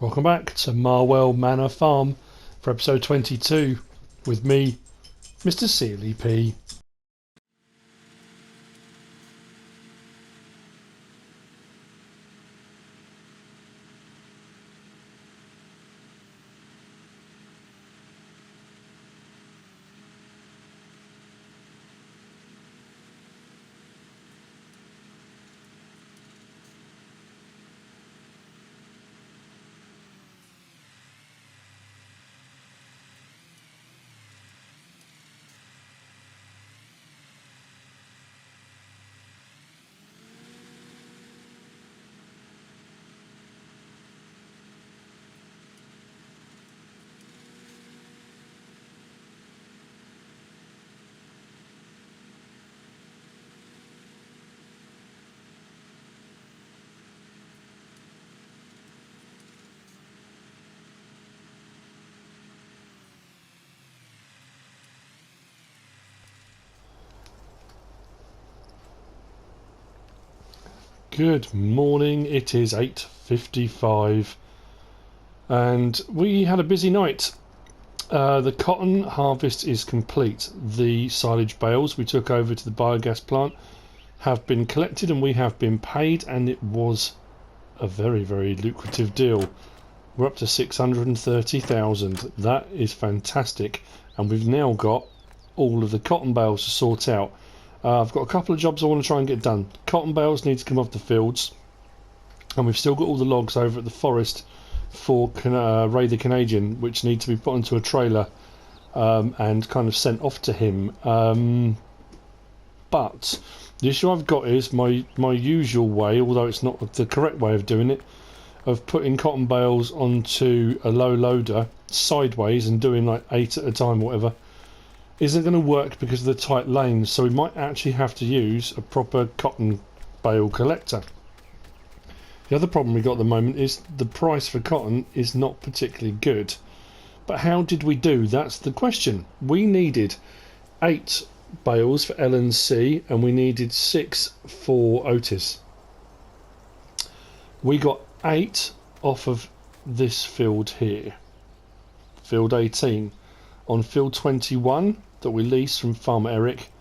Welcome back to Marwell Manor Farm for episode 22 with me, MrSealyp. Good morning, it is 8:55 and we had a busy night. The cotton harvest is complete. The silage bales we took over to the biogas plant have been collected and we have been paid, and it was a very lucrative deal. We're up to 630,000. That is fantastic, and we've now got all of the cotton bales to sort out. I've got a couple of jobs I want to try and get done. Cotton bales need to come off the fields, and we've still got all the logs over at the forest for Ray the Canadian, which need to be put onto a trailer and kind of sent off to him. But the issue I've got is my usual way, although it's not the correct way of doing it, of putting cotton bales onto a low loader sideways and doing like 8 at a time or whatever, isn't going to work because of the tight lanes. So we might actually have to use a proper cotton bale collector. The other problem we got at the moment is the price for cotton is not particularly good. But how did we do? That's the question. We needed 8 bales for L&C and we needed 6 for Otis. We got 8 off of this field here, field 18. On field 21 that we leased from Farmer Eric,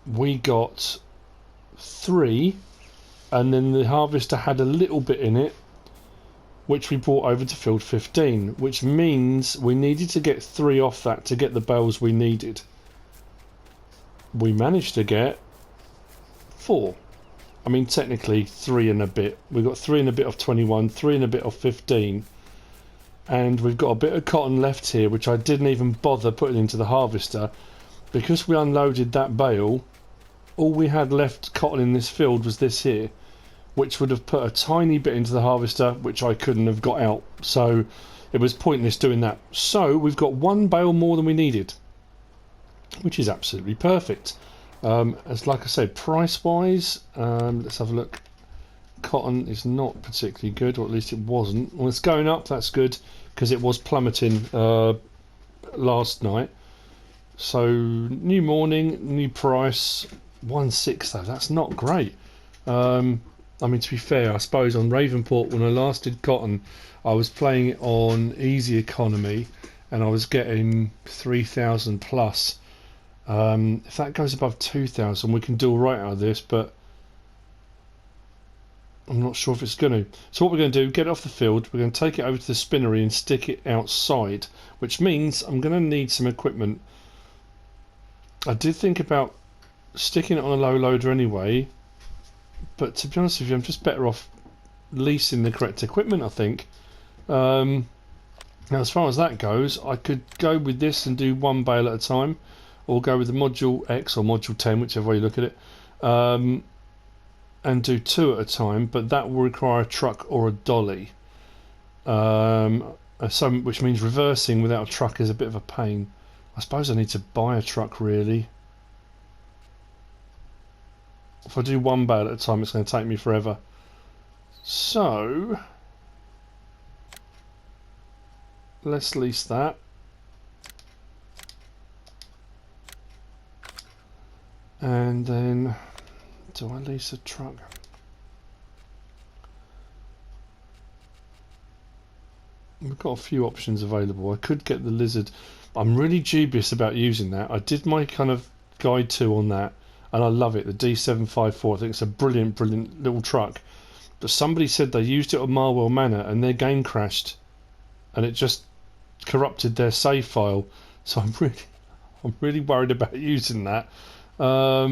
we got 3, and then the harvester had a little bit in it which we brought over to field 15, which means we needed to get 3 off that to get the bales we needed. We managed to get 4. I mean, technically 3 and a bit. We got 3 and a bit of 21, 3 and a bit of 15, and we've got a bit of cotton left here which I didn't even bother putting into the harvester because we unloaded that bale. All we had left cotton in this field was this here, which would have put a tiny bit into the harvester which I couldn't have got out, so it was pointless doing that. So we've got 1 bale more than we needed, which is absolutely perfect. As like I said, price wise, let's have a look. Cotton is not particularly good, or at least it wasn't. Well, it's going up, that's good, because it was plummeting last night. So new morning, new price, 1.6 though. That's not great. I mean, to be fair, I suppose on Ravenport when I last did cotton, I was playing it on easy economy and I was getting 3,000 plus. If that goes above 2,000 we can do alright out of this, but I'm not sure if it's going to. So what we're going to do, get it off the field, we're going to take it over to the spinnery and stick it outside, which means I'm going to need some equipment. I did think about sticking it on a low loader anyway, but to be honest with you, I'm just better off leasing the correct equipment, I think. Now as far as that goes, I could go with this and do 1 bale at a time, or go with the Module X or Module 10, whichever way you look at it, and do 2 at a time, but that will require a truck or a dolly, which means reversing without a truck is a bit of a pain. I suppose I need to buy a truck really. If I do 1 bale at a time it's going to take me forever, so let's lease that. And then do I lease a truck? we've got a few options available. I could get the lizard. I'm really dubious about using that. I did my kind of guide 2 on that, and I love it. The D754. I think it's a brilliant little truck. But somebody said they used it at Marwell Manor and their game crashed, and it just corrupted their save file. So I'm really worried about using that. How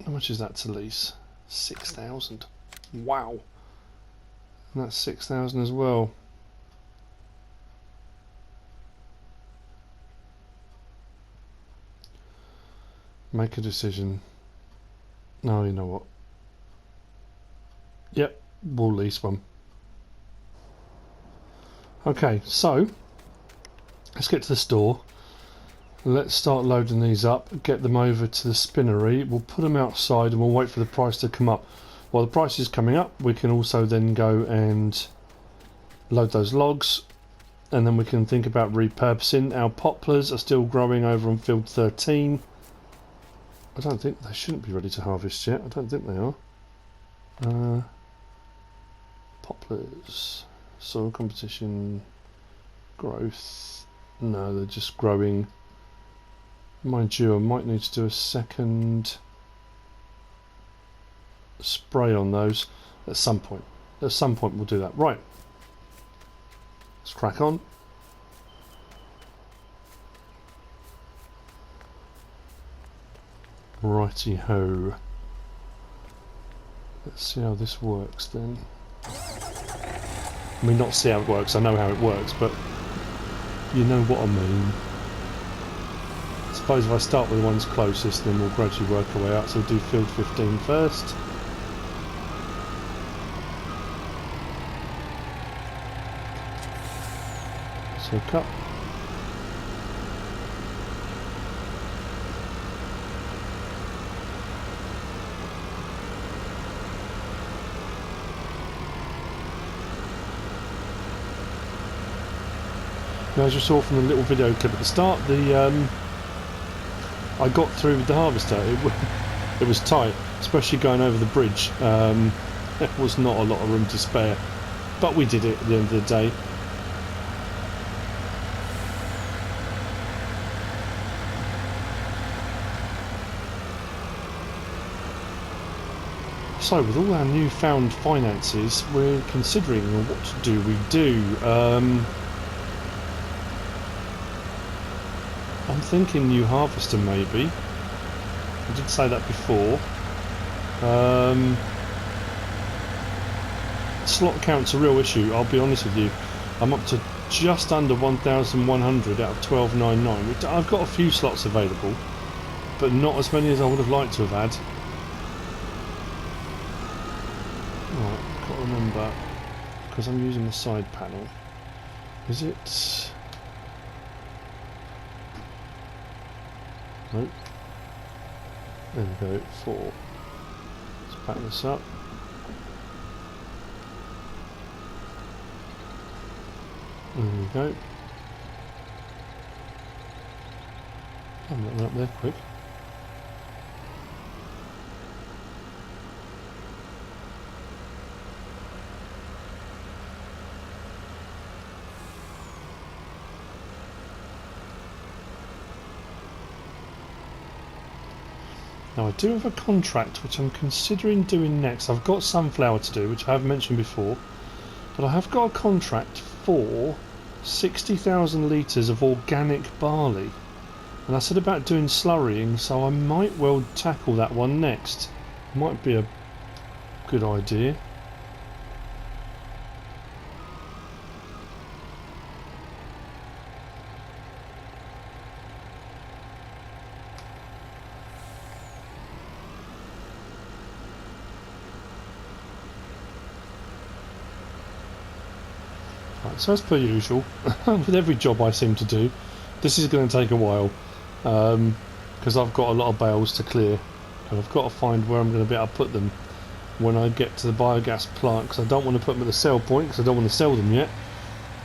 much is that to lease? 6,000. Wow. And that's 6,000 as well. Make a decision. No, you know what? Yep, we'll lease one. Okay, so let's get to the store. Let's start loading these up, get them over to the spinnery. We'll put them outside and we'll wait for the price to come up. While the price is coming up, we can also then go and load those logs, and then we can think about repurposing. Our poplars are still growing over on field 13. I don't think they shouldn't be ready to harvest yet. I don't think they are. Poplars, soil competition, growth. No, they're just growing. Mind you, I might need to do a second spray on those at some point. At some point we'll do that. Right. Let's crack on. Righty ho. Let's see how this works then. I mean, not see how it works, I know how it works, but you know what I mean. I suppose if I start with the ones closest, then we'll gradually work our way out. So we'll do field 15 first. So cut. Now, as you saw from the little video clip at the start, I got through with the harvester. It was tight, especially going over the bridge. There was not a lot of room to spare, but we did it at the end of the day. So, with all our newfound finances, we're considering what do we do. I'm thinking new harvester maybe. I did say that before. Slot count's a real issue, I'll be honest with you. I'm up to just under 1,100 out of 1,299. I've got a few slots available, but not as many as I would have liked to have had. Right, I've got to remember, because I'm using the side panel. Is it... Nope. There we go, 4. Let's back this up. There we go. I'm not up there quick. Now I do have a contract which I'm considering doing next. I've got sunflower to do, which I have mentioned before, but I have got a contract for 60,000 litres of organic barley, and I said about doing slurrying, so I might well tackle that one next. Might be a good idea. So as per usual, with every job I seem to do, this is going to take a while, because I've got a lot of bales to clear, and I've got to find where I'm going to be able to put them when I get to the biogas plant, because I don't want to put them at the sell point, because I don't want to sell them yet,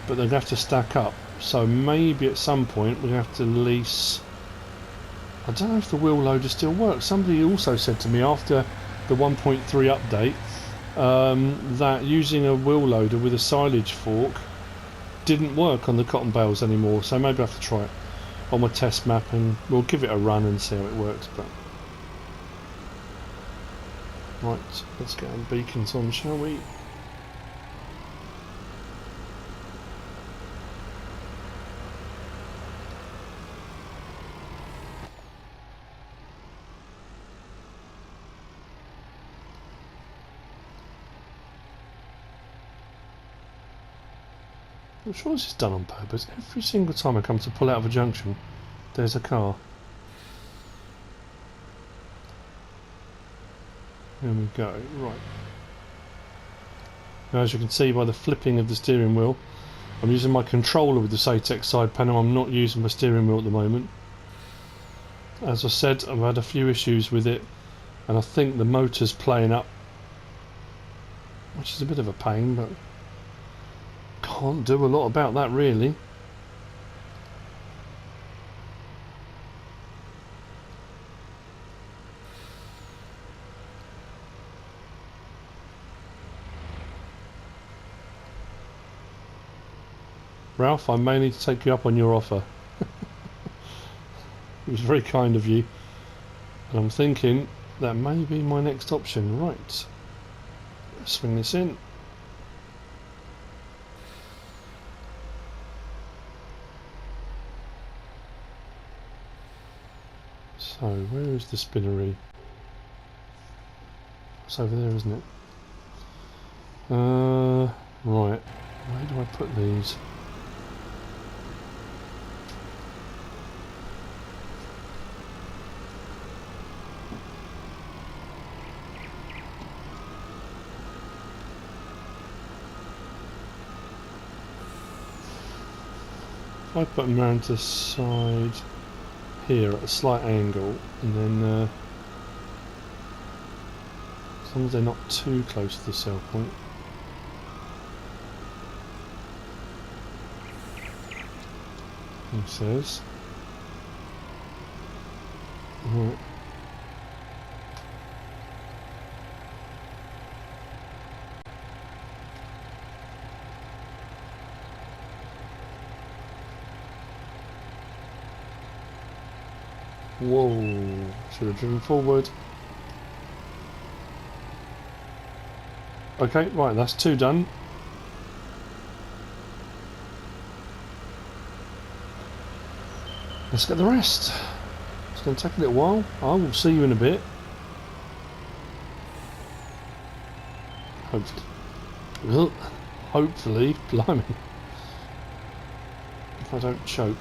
but they're going to have to stack up. So maybe at some point we're going to have to lease... I don't know if the wheel loader still works. Somebody also said to me after the 1.3 update that using a wheel loader with a silage fork didn't work on the cotton bales anymore, so maybe I have to try it on my test map and we'll give it a run and see how it works. But right, let's get our beacons on, shall we? I'm sure this is done on purpose. Every single time I come to pull out of a junction, there's a car. There we go, right. Now, as you can see by the flipping of the steering wheel, I'm using my controller with the Satex side panel. I'm not using my steering wheel at the moment. As I said, I've had a few issues with it, and I think the motor's playing up, which is a bit of a pain, but can't do a lot about that really. Ralph, I may need to take you up on your offer. It was very kind of you, and I'm thinking that may be my next option. Right, swing this in. So, where is the spinnery? It's over there, isn't it? Right. Where do I put these? If I put them around to the side here at a slight angle, and then as long as they're not too close to the cell point. He says. Right. Whoa, should have driven forward. Okay, right, that's 2 done. Let's get the rest. It's going to take a little while. I will see you in a bit. Hopefully. Hopefully, blimey. If I don't choke.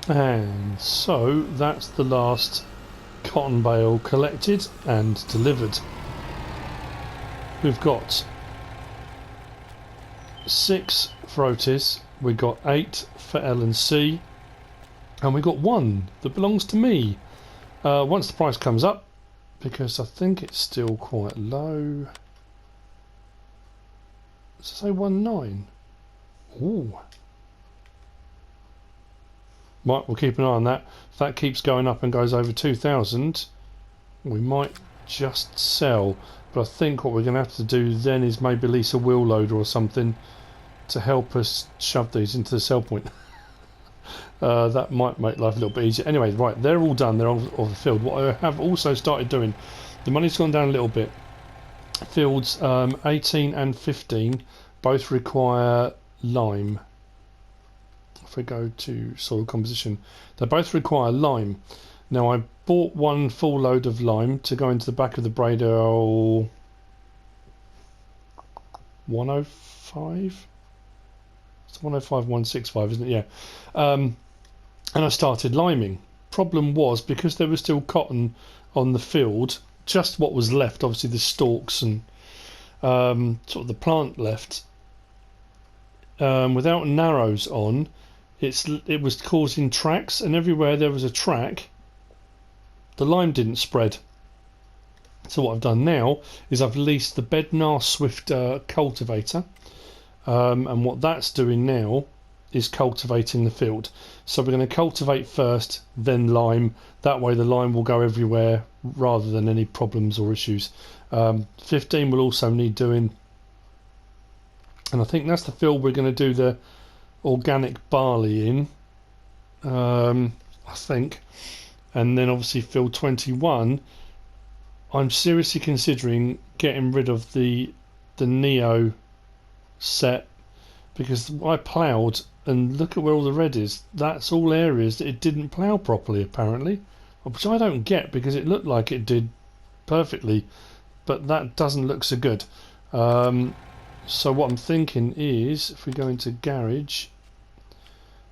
And so that's the last cotton bale collected and delivered. We've got 6 for Otis, we got 8 for L and C, and we got 1 that belongs to me. Once the price comes up, because I think it's still quite low. Does it say 1.9? Ooh. Right, we'll keep an eye on that. If that keeps going up and goes over 2,000, we might just sell. But I think what we're going to have to do then is maybe lease a wheel loader or something to help us shove these into the sell point. That might make life a little bit easier. Anyway, right, they're all done. They're off the field. What I have also started doing, the money's gone down a little bit. Fields 18 and 15 both require lime. If we go to soil composition, they both require lime. Now I bought 1 full load of lime to go into the back of the Bradle 105. It's 105, 165, isn't it? Yeah. And I started liming. Problem was, because there was still cotton on the field, just what was left, obviously the stalks and sort of the plant left, without narrows on, it was causing tracks, and everywhere there was a track, the lime didn't spread. So what I've done now is I've leased the Bednar Swift cultivator, and what that's doing now is cultivating the field. So we're going to cultivate first, then lime. That way the lime will go everywhere rather than any problems or issues. 15 will also need doing, and I think that's the field we're going to do the organic barley in, I think. And then obviously field 21, I'm seriously considering getting rid of the Neo set, because I ploughed and look at where all the red is. That's all areas that it didn't plough properly apparently, which I don't get, because it looked like it did perfectly, but that doesn't look so good. So what I'm thinking is, if we go into garage,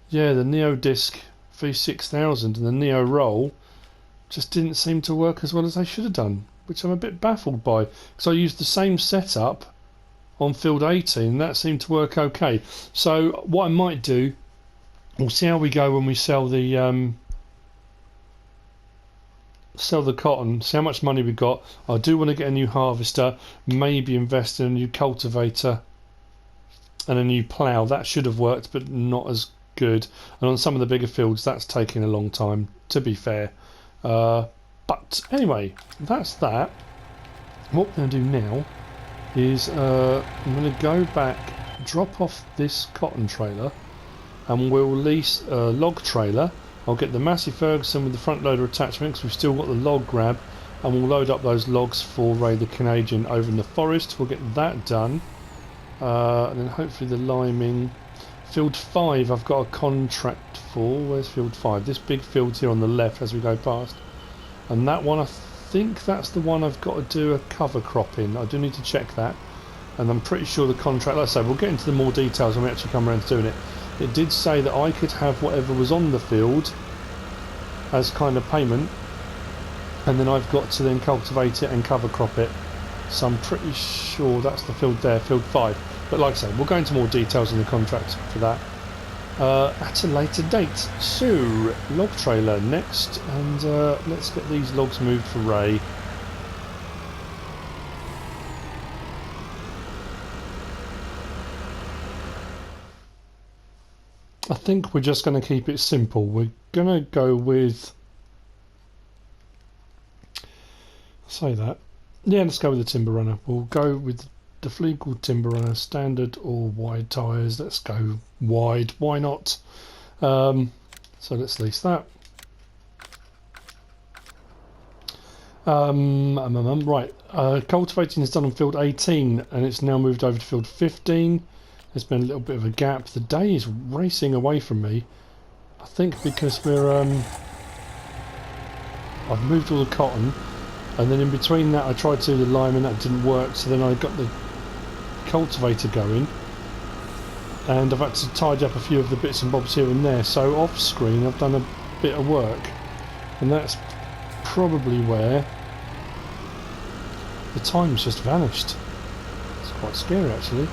yeah, the Neo disc V6000 and the Neo roll just didn't seem to work as well as they should have done, which I'm a bit baffled by, because I used the same setup on field 18 and that seemed to work okay. So what I might do, we'll see how we go when we sell the cotton, see how much money we got. I do want to get a new harvester, maybe invest in a new cultivator and a new plough. That should have worked, but not as good. And on some of the bigger fields that's taking a long time, to be fair. But anyway, that's that. What we're going to do now is I'm going to go back, drop off this cotton trailer, and we'll lease a log trailer. I'll get the Massey Ferguson with the front loader attachment, because we've still got the log grab, and we'll load up those logs for Ray the Canadian over in the forest. We'll get that done, and then hopefully the liming. Field 5 I've got a contract for. Where's field 5? This big field's here on the left as we go past, and that one, I think that's the one I've got to do a cover crop in. I do need to check that, and I'm pretty sure the contract, like I say, we'll get into the more details when we actually come around to doing it. It did say that I could have whatever was on the field as kind of payment, and then I've got to then cultivate it and cover crop it. So I'm pretty sure that's the field there, field 5. But like I say, we'll go into more details in the contract for that at a later date. So, log trailer next, and let's get these logs moved for Ray. I think we're just going to keep it simple. We're going to go with... say that. Yeah, let's go with the Timber Runner. We'll go with the Fleagle Timber Runner, standard or wide tyres. Let's go wide, why not? So let's lease that. Right, cultivating is done on field 18 and it's now moved over to field 15. There's been a little bit of a gap. The day is racing away from me. I think because we're I've moved all the cotton, and then in between that I tried to do the lime and that didn't work, so then I got the cultivator going, and I've had to tidy up a few of the bits and bobs here and there. So off screen I've done a bit of work, and that's probably where the time's just vanished. It's quite scary actually.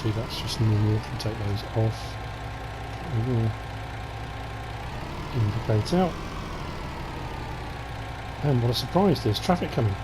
actually that's just normal. If we take those off, we will indicate out. And what a surprise, there's traffic coming.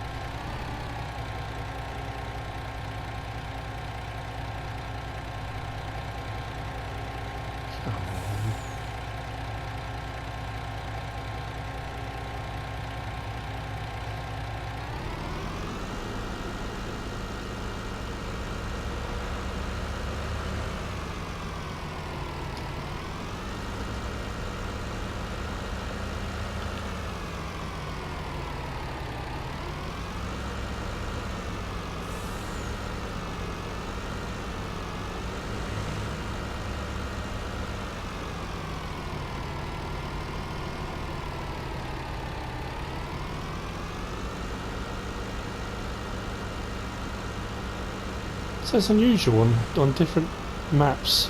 So it's unusual on different maps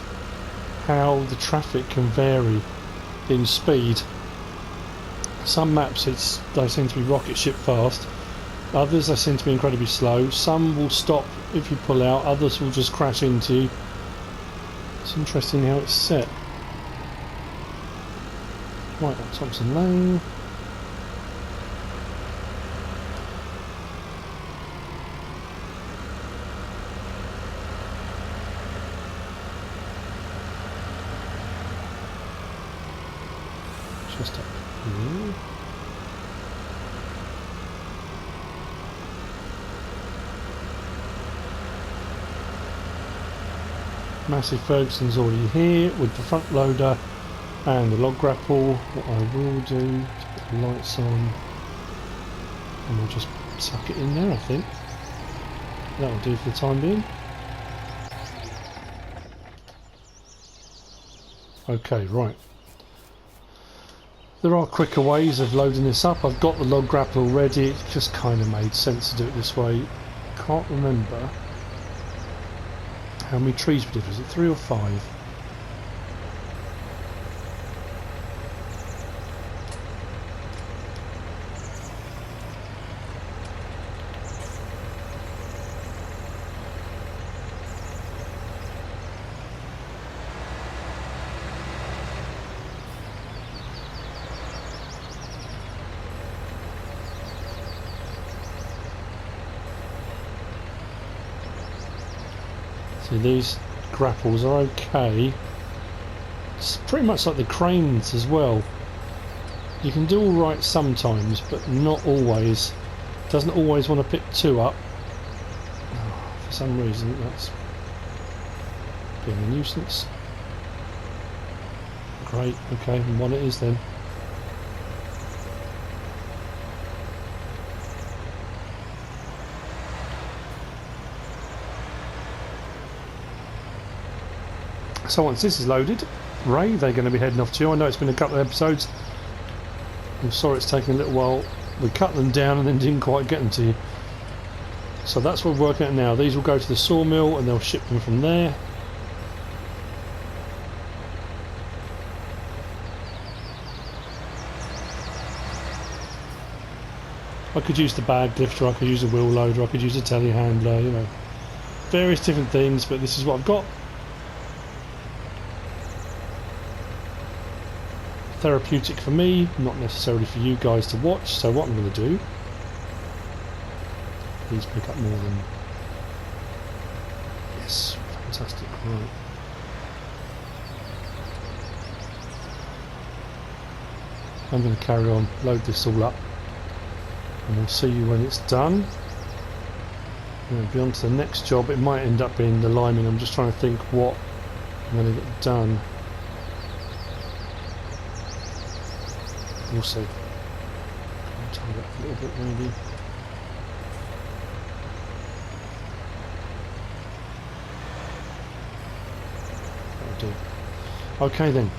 how the traffic can vary in speed. Some maps they seem to be rocket ship fast, others they seem to be incredibly slow. Some will stop if you pull out, others will just crash into you. It's interesting how it's set. Right, up Thompson Lane. Just up here. Massive Ferguson's already here with the front loader and the log grapple. What I will do is put the lights on and we'll just suck it in there, I think. That'll do for the time being. Okay, right. There are quicker ways of loading this up. I've got the log grapple already. It just kind of made sense to do it this way. Can't remember how many trees we did. Was it 3 or 5? So these grapples are okay. It's pretty much like the cranes as well. You can do alright sometimes, but not always. Doesn't always want to pick 2 up. Oh, for some reason that's being a nuisance. Great, okay, and 1 it is then. So once this is loaded, Ray, they're going to be heading off to you. I know it's been a couple of episodes. I'm sorry it's taken a little while. We cut them down and then didn't quite get them to you. So that's what we're working at now. These will go to the sawmill and they'll ship them from there. I could use the bag lifter, I could use a wheel loader, I could use a telehandler, you know. Various different things, but this is what I've got. Therapeutic for me, not necessarily for you guys to watch. So what I'm going to do, please pick up more than, yes, fantastic, right. I'm going to carry on, load this all up, and we'll see you when it's done. I'm going to be on to the next job. It might end up being the liming. I'm just trying to think what I'm going to get done. We'll see. I'll tie that a little bit maybe. That'll do. Okay then.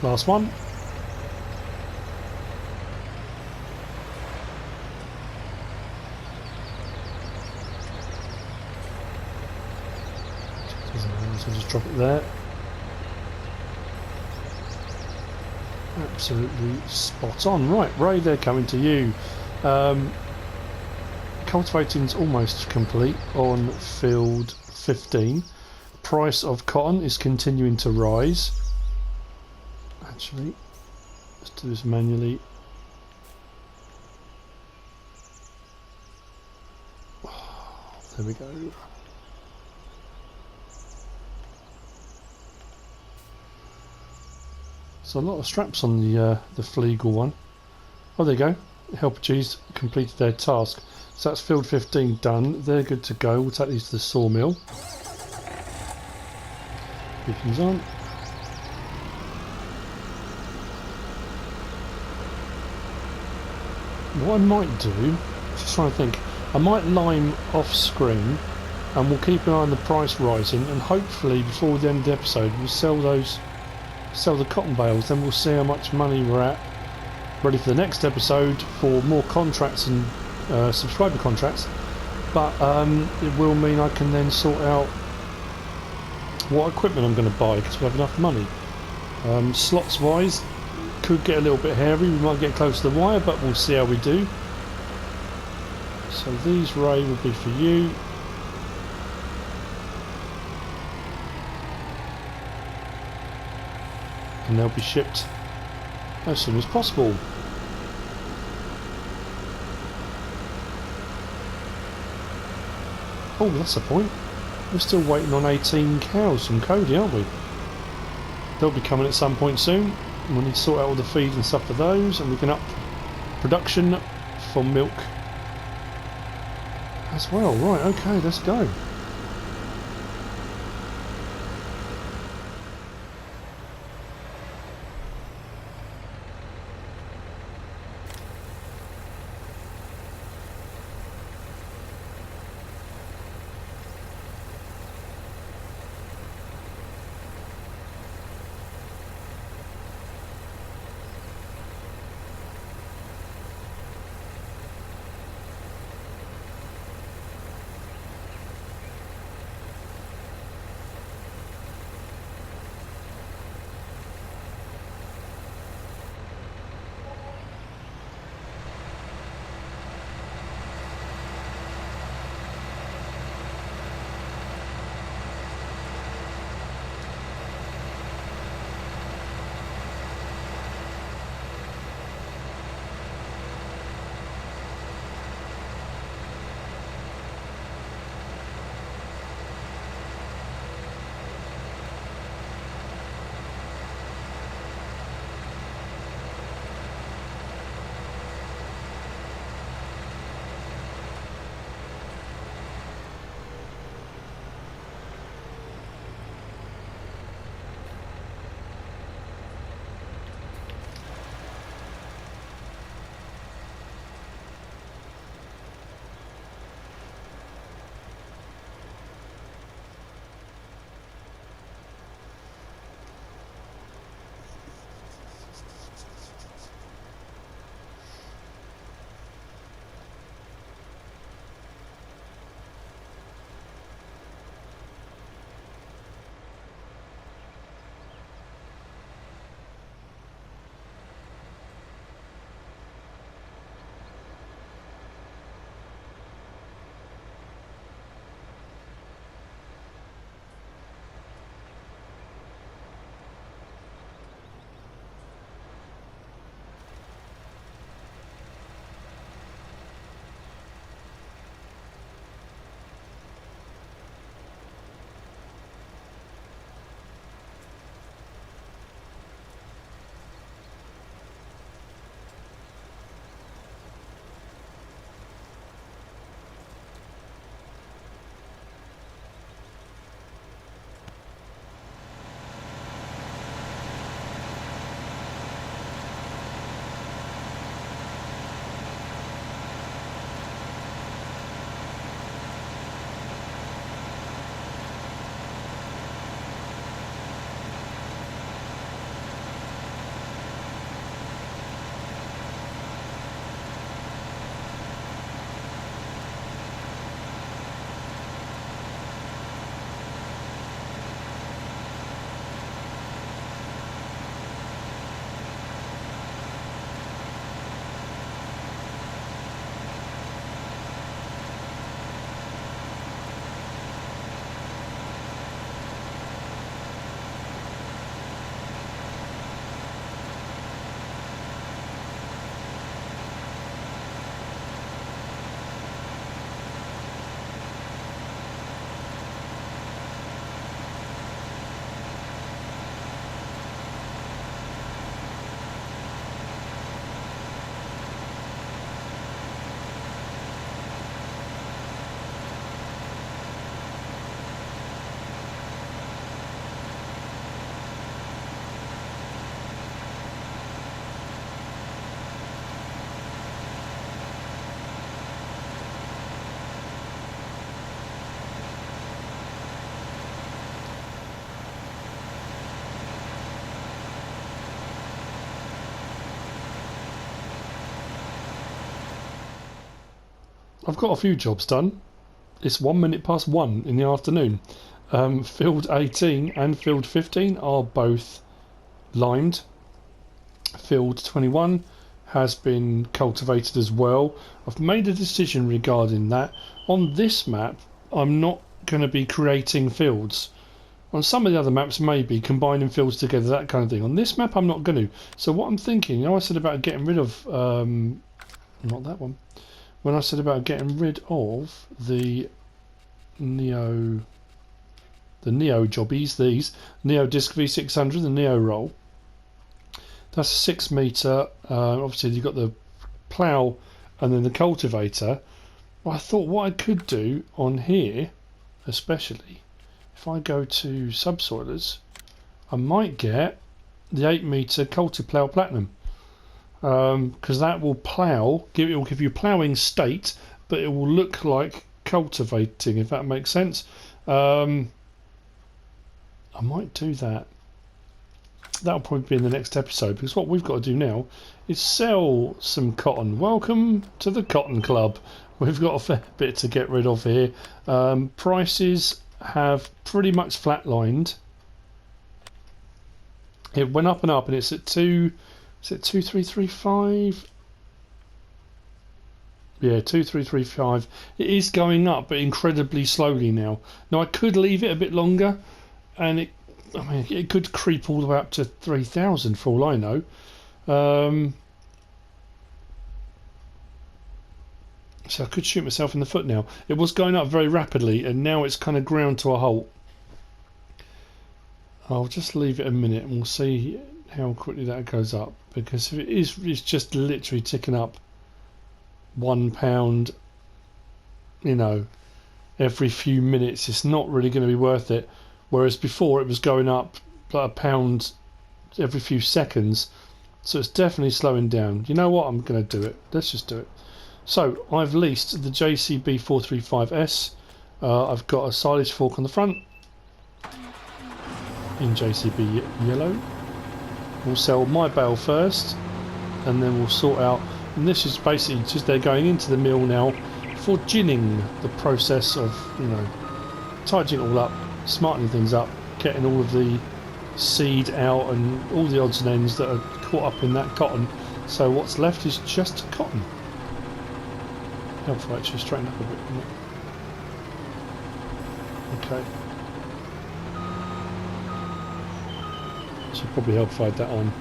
Last one. So just drop it there. Absolutely spot on. Right, Ray, they're coming to you. Cultivating's almost complete on field 15. Price of cotton is continuing to rise. Actually, let's do this manually. There we go. So a lot of straps on the Fleagle one. Oh, there you go. Helper G's completed their task. So that's field 15 done. They're good to go. We'll take these to the sawmill. Beacons on. What I might do, just trying to think, I might lime off screen and we'll keep an eye on the price rising, and hopefully before the end of the episode we'll sell the cotton bales. Then we'll see how much money we're at, ready for the next episode for more contracts and subscriber contracts. But it will mean I can then sort out what equipment I'm going to buy, because we'll have enough money. Slots wise, could get a little bit hairy. We might get close to the wire, but we'll see how we do. So these, Ray, will be for you. And they'll be shipped as soon as possible. Oh, that's the point. We're still waiting on 18 cows from Cody, aren't we? They'll be coming at some point soon. We need to sort out all the feed and stuff for those, and we can up production for milk as well. Right, okay, let's go. I've got a few jobs done. It's 1 minute past 1 in the afternoon. Field 18 and field 15 are both limed. Field 21 has been cultivated as well. I've made a decision regarding that. On this map, I'm not going to be creating fields. On some of the other maps, maybe combining fields together, that kind of thing. On this map, I'm not going to. So what I'm thinking, I said about getting rid of, not that one. When I said about getting rid of the Neo jobbies, these Neo Disc V600, the Neo roll. That's a 6 metre. Obviously, you've got the plough and then the cultivator. Well, I thought what I could do on here, especially if I go to subsoilers, I might get the 8 metre Cultiplough Platinum, because that will plough. It will give you ploughing state, but it will look like cultivating, if that makes sense. I might do that. That'll probably be in the next episode, because what we've got to do now is sell some cotton. Welcome to the Cotton Club. We've got a fair bit to get rid of here. Prices have pretty much flatlined. It went up and up, and it's at 2335? Yeah, 2335. It is going up, but incredibly slowly now. Now I could leave it a bit longer, and it could creep all the way up to 3,000 for all I know. So I could shoot myself in the foot now. It was going up very rapidly, and now it's kind of ground to a halt. I'll just leave it a minute, and we'll see how quickly that goes up. Because if it is, it's just literally ticking up £1, every few minutes. It's not really going to be worth it. Whereas before it was going up like £1 every few seconds. So it's definitely slowing down. You know what? I'm going to do it. Let's just do it. So I've leased the JCB 435S. I've got a silage fork on the front in JCB yellow. We'll sell my bale first, and then we'll sort out. And this is basically just they're going into the mill now for ginning, the process of tightening it all up, smartening things up, getting all of the seed out and all the odds and ends that are caught up in that cotton. So what's left is just cotton. Helpful actually, straighten up a bit, isn't it? Okay. Should probably help hide that on.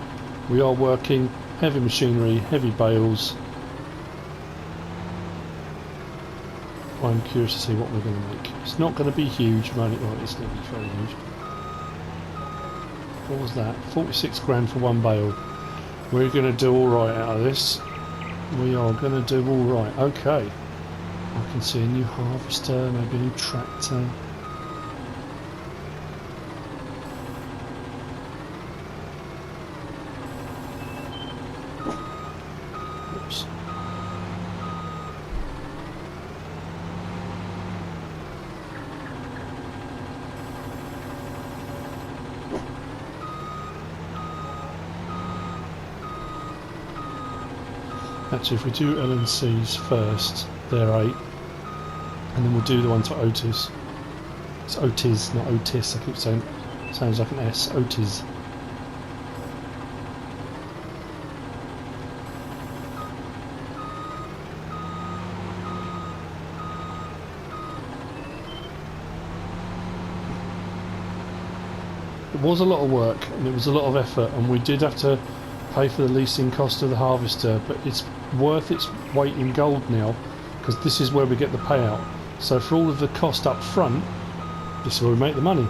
We are working heavy machinery, heavy bales. I'm curious to see what we're going to make. It's not going to be huge, right? Well, it's going to be very huge. What was that? 46 grand for one bale. We're going to do alright out of this. We are going to do alright. Okay. I can see a new harvester, maybe a new tractor. Oops. Actually, if we do LNCs first, they're 8, and then we'll do the one for Otis. It's Otis, not Otis, I keep saying. Sounds like an S, Otis. It was a lot of work, and it was a lot of effort, and we did have to pay for the leasing cost of the harvester, but it's worth its weight in gold now, because this is where we get the payout. So for all of the cost up front, this is where we make the money.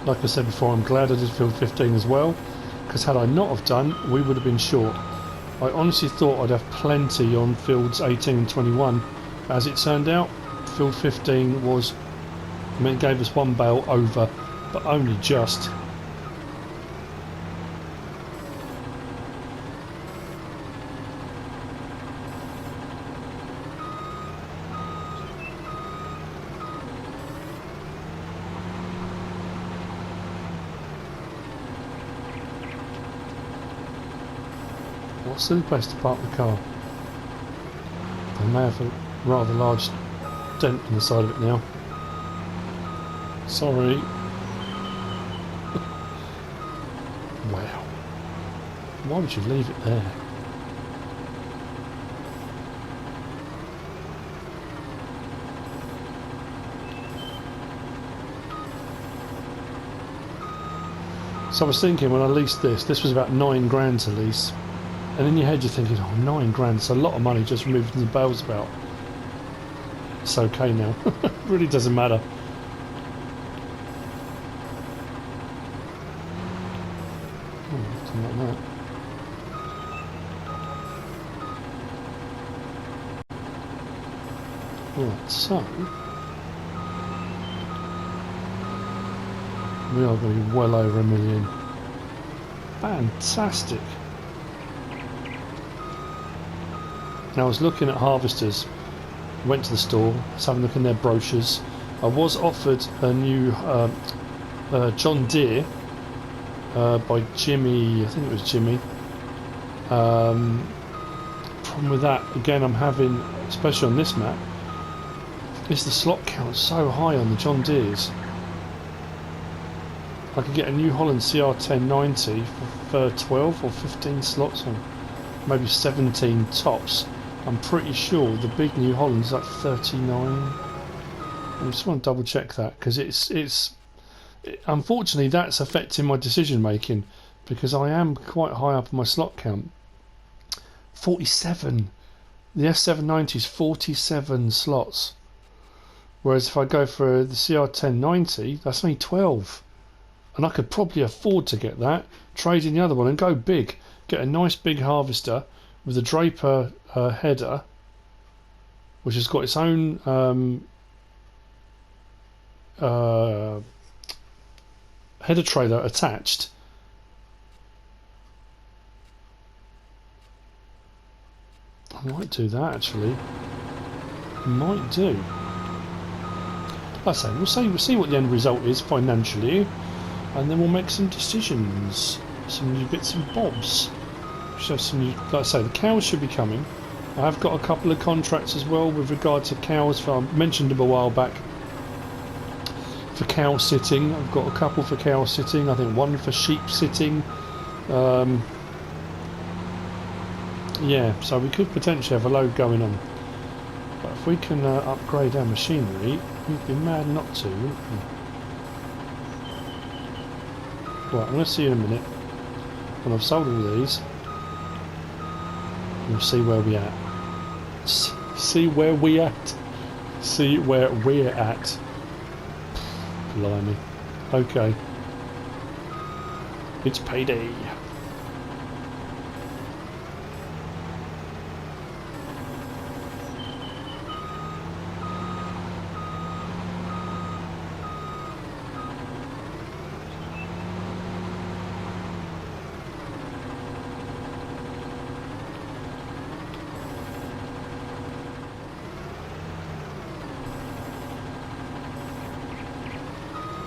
Like I said before, I'm glad I did field 15 as well, because had I not have done, we would have been short. I honestly thought I'd have plenty on fields 18 and 21. As it turned out, field 15 was, it gave us one bale over, but only just. What's the place to park the car? I may have a rather large dent in the side of it now. Sorry. Wow. Why would you leave it there? So I was thinking when I leased this was about 9 grand to lease. And in your head you're thinking, oh, 9 grand, it's a lot of money just moving the bales about. It's okay now. It really doesn't matter. Oh, something like that. Right, so we are going to be well over 1 million. Fantastic. Now I was looking at harvesters, went to the store, was having a look in their brochures. I was offered a new John Deere by Jimmy, I think it was Jimmy. Problem with that, again I'm having, especially on this map, is the slot count so high on the John Deeres. I could get a New Holland CR1090 for 12 or 15 slots, or maybe 17 tops. I'm pretty sure the big New Holland's like 39. I just want to double check that because unfortunately that's affecting my decision making because I am quite high up on my slot count. 47. The S790 is 47 slots. Whereas if I go for the CR1090, that's only 12. And I could probably afford to get that, trade in the other one and go big. Get a nice big harvester with a Draper header, which has got its own header trailer attached. I might do that actually. Might do. Like I say, we'll see what the end result is financially, and then we'll make some decisions, some new bits and bobs. So some, like I say, the cows should be coming. I have got a couple of contracts as well with regard to cows. I mentioned them a while back. For cow sitting, I've got a couple for cow sitting. I think one for sheep sitting. Yeah, so we could potentially have a load going on. But if we can upgrade our machinery, we'd be mad not to, wouldn't we? Right, I'm going to see you in a minute. When I've sold all these, we'll see where we at. See where we at. See where we're at. Blimey. Okay. It's payday.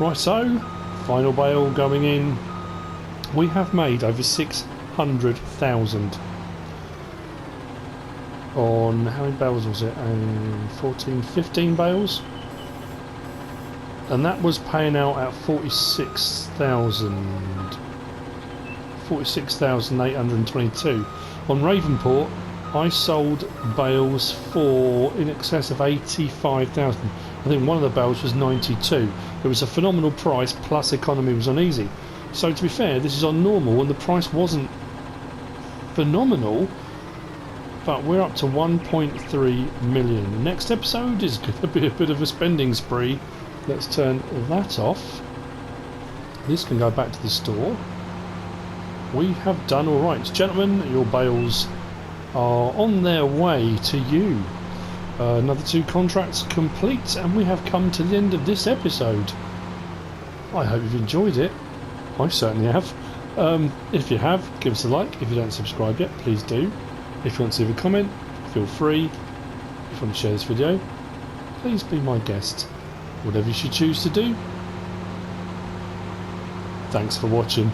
Right, so final bale going in. We have made over 600,000 on how many bales was it? 15 bales, and that was paying out at 46,822. On Ravenport, I sold bales for in excess of 85,000. I think one of the bales was 92. It was a phenomenal price, plus economy was on easy. So to be fair, this is on normal and the price wasn't phenomenal, but we're up to 1.3 million. The next episode is going to be a bit of a spending spree. Let's turn that off. This can go back to the store. We have done alright. Gentlemen, your bales are on their way to you. Another 2 contracts complete, and we have come to the end of this episode. I hope you've enjoyed it. I certainly have. If you have, give us a like. If you don't subscribe yet, please do. If you want to leave a comment, feel free. If you want to share this video, please be my guest. Whatever you should choose to do. Thanks for watching.